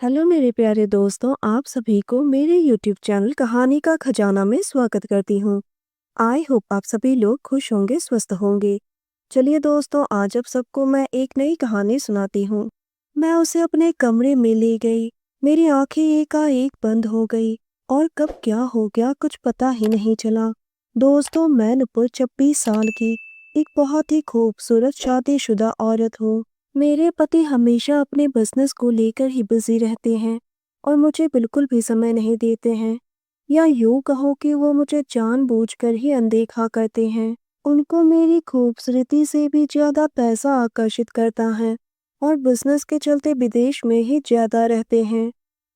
Hello मेरे प्यारे दोस्तों, आप सभी को मेरे यूट्यूब चैनल कहानी का खजाना में स्वागत करती हूँ। आई होप आप सभी लोग खुश होंगे, स्वस्थ होंगे। चलिए दोस्तों, आज आप सबको मैं एक नई कहानी सुनाती हूँ। मैं उसे अपने कमरे में ले गई। मेरी आंखें एकाएक बंद हो गई और कब क्या हो गया कुछ पता ही नहीं चला। दोस्तों, मैं नुपुर 26 साल की एक बहुत ही खूबसूरत शादीशुदा औरत हूँ। मेरे पति हमेशा अपने बिजनेस को लेकर ही बिजी रहते हैं और मुझे बिल्कुल भी समय नहीं देते हैं, या यूं कहो कि वो मुझे जानबूझकर ही अनदेखा करते हैं। उनको मेरी खूबसूरती से भी ज्यादा पैसा आकर्षित करता है और बिजनेस के चलते विदेश में ही ज्यादा रहते हैं।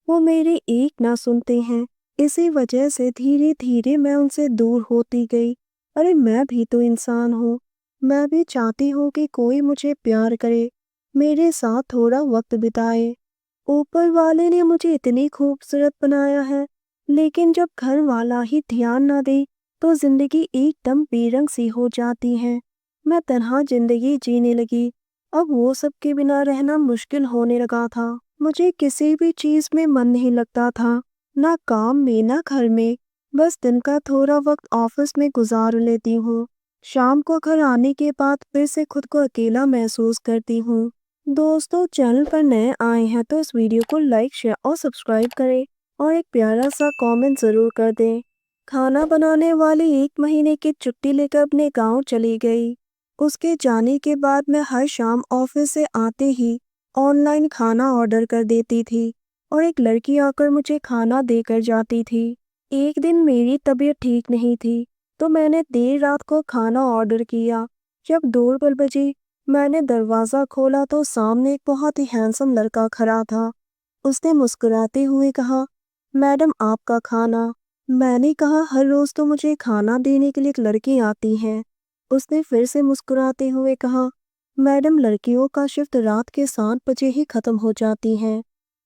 वो मेरी एक ना सुनते हैं। इसी वजह से धीरे धीरे मैं उनसे दूर होती गई। अरे मैं भी तो इंसान हूँ। मैं भी चाहती हूँ कि कोई मुझे प्यार करे, मेरे साथ थोड़ा वक्त बिताए। ऊपर वाले ने मुझे इतनी खूबसूरत बनाया है, लेकिन जब घर वाला ही ध्यान ना दे तो जिंदगी एकदम बेरंग सी हो जाती है। मैं तन्हा जिंदगी जीने लगी। अब वो सब के बिना रहना मुश्किल होने लगा था। मुझे किसी भी चीज में मन नहीं लगता था, ना काम में ना घर में। बस दिन का थोड़ा वक्त ऑफिस में गुजार लेती हूँ। शाम को घर आने के बाद फिर से खुद को अकेला महसूस करती हूँ। दोस्तों, चैनल पर नए आए हैं तो इस वीडियो को लाइक, शेयर और सब्सक्राइब करें और एक प्यारा सा कमेंट ज़रूर कर दें। खाना बनाने वाली 1 महीने की छुट्टी लेकर अपने गांव चली गई। उसके जाने के बाद मैं हर शाम ऑफिस से आते ही ऑनलाइन खाना ऑर्डर कर देती थी और एक लड़की आकर मुझे खाना देकर जाती थी। एक दिन मेरी तबीयत ठीक नहीं थी तो मैंने देर रात को खाना ऑर्डर किया। जब दौड़ बजी, मैंने दरवाज़ा खोला तो सामने एक बहुत ही हैंडसम लड़का खड़ा था। उसने मुस्कुराते हुए कहा, मैडम आपका खाना। मैंने कहा, हर रोज़ तो मुझे खाना देने के लिए एक लड़की आती है। उसने फिर से मुस्कुराते हुए कहा, मैडम लड़कियों का शिफ्ट रात के 7 बजे ही ख़त्म हो जाती है।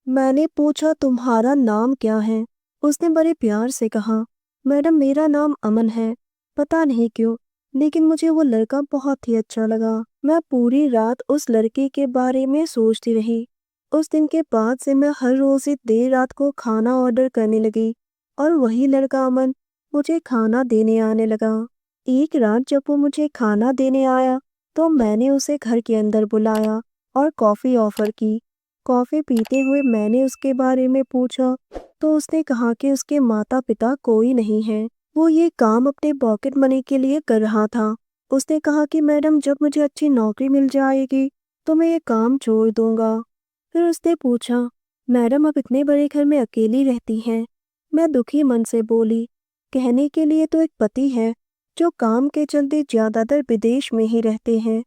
मैंने पूछा, तुम्हारा नाम क्या है? उसने बड़े प्यार से कहा, मैडम मेरा नाम अमन है। पता नहीं क्यों, लेकिन मुझे वो लड़का बहुत ही अच्छा लगा। मैं पूरी रात उस लड़के के बारे में सोचती रही। उस दिन के बाद से मैं हर रोज ही देर रात को खाना ऑर्डर करने लगी और वही लड़का अमन मुझे खाना देने आने लगा। एक रात जब वो मुझे खाना देने आया तो मैंने उसे घर के अंदर बुलाया और कॉफ़ी ऑफर की। कॉफ़ी पीते हुए मैंने उसके बारे में पूछा तो उसने कहा कि उसके माता पिता कोई नहीं है, वो ये काम अपने पॉकेट मनी के लिए कर रहा था। उसने कहा कि मैडम जब मुझे अच्छी नौकरी मिल जाएगी तो मैं ये काम छोड़ दूंगा। फिर उसने पूछा, मैडम आप इतने बड़े घर में अकेली रहती हैं? मैं दुखी मन से बोली, कहने के लिए तो एक पति है जो काम के चलते ज्यादातर विदेश में ही रहते हैं।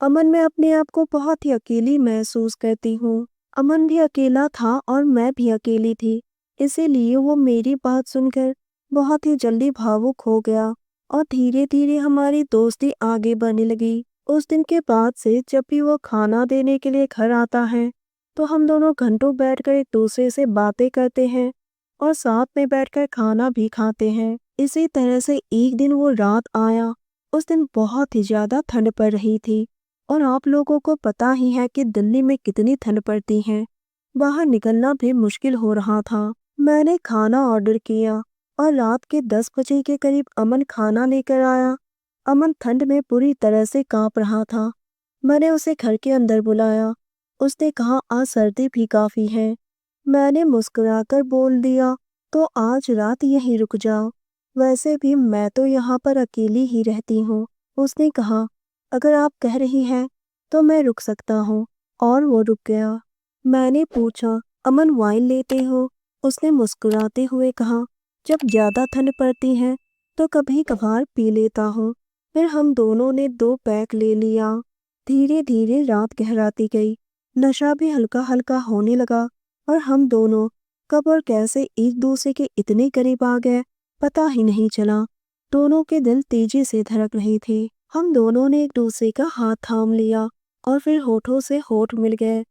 अमन, मैं अपने आप को बहुत ही अकेली महसूस करती हूँ। अमन भी अकेला था और मैं भी अकेली थी, इसीलिए वो मेरी बात सुनकर बहुत ही जल्दी भावुक हो गया और धीरे धीरे हमारी दोस्ती आगे बढ़ने लगी। उस दिन के बाद से जब भी वो खाना देने के लिए घर आता है तो हम दोनों घंटों बैठकर एक दूसरे से बातें करते हैं और साथ में बैठकर खाना भी खाते हैं। इसी तरह से एक दिन वो रात आया। उस दिन बहुत ही ज्यादा ठंड पड़ रही थी और आप लोगों को पता ही है कि दिल्ली में कितनी ठंड पड़ती है। बाहर निकलना भी मुश्किल हो रहा था। मैंने खाना ऑर्डर किया और रात के 10 बजे के करीब अमन खाना लेकर आया। अमन ठंड में पूरी तरह से कांप रहा था। मैंने उसे घर के अंदर बुलाया। उसने कहा, आज सर्दी भी काफी है। मैंने मुस्कुराकर बोल दिया, तो आज रात यहीं रुक जाओ। वैसे भी मैं तो यहाँ पर अकेली ही रहती हूँ। उसने कहा, अगर आप कह रही हैं तो मैं रुक सकता हूँ। और वो रुक गया। मैंने पूछा, अमन वाइन लेते हो? उसने मुस्कुराते हुए कहा, जब ज्यादा ठंड पड़ती है तो कभी कभार पी लेता हूँ। फिर हम दोनों ने 2 पैक ले लिया। धीरे धीरे रात गहराती गई। नशा भी हल्का हल्का होने लगा और हम दोनों कब और कैसे एक दूसरे के इतने करीब आ गए पता ही नहीं चला। दोनों के दिल तेजी से धड़क रहे थे। हम दोनों ने एक दूसरे का हाथ थाम लिया और फिर होठों से होठ मिल गए।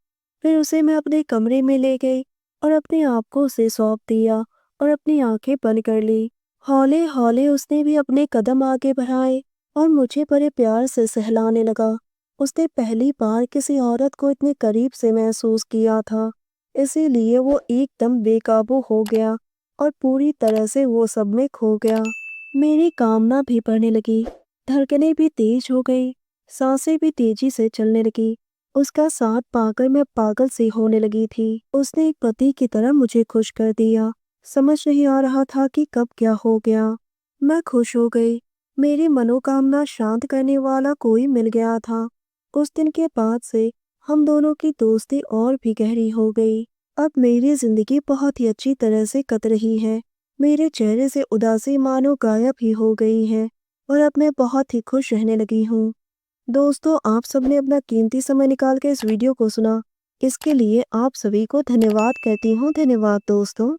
फिर उसे मैं अपने कमरे में ले गई और अपने आप को उसे सौंप दिया और अपनी आंखें बंद कर ली। हौले हौले उसने भी अपने कदम आगे बढ़ाए और मुझे बड़े प्यार से सहलाने लगा। उसने पहली बार किसी औरत को इतने करीब से महसूस किया था। इसीलिए वो एकदम बेकाबू हो गया और पूरी तरह से वो सब में खो गया। मेरी कामना भी बढ़ने लगी, धड़कनें भी तेज हो गई, सांसें भी तेजी से चलने लगी। उसका साथ पाकर मैं पागल सी होने लगी थी। उसने एक पति की तरह मुझे खुश कर दिया। समझ नहीं आ रहा था कि कब क्या हो गया। मैं खुश हो गई। मेरी मनोकामना शांत करने वाला कोई मिल गया था। उस दिन के बाद से हम दोनों की दोस्ती और भी गहरी हो गई। अब मेरी जिंदगी बहुत ही अच्छी तरह से कट रही है। मेरे चेहरे से उदासी मानो गायब ही हो गई है और अब मैं बहुत ही खुश रहने लगी हूँ। दोस्तों, आप सबने अपना कीमती समय निकाल के इस वीडियो को सुना, इसके लिए आप सभी को धन्यवाद कहती हूँ। धन्यवाद दोस्तों।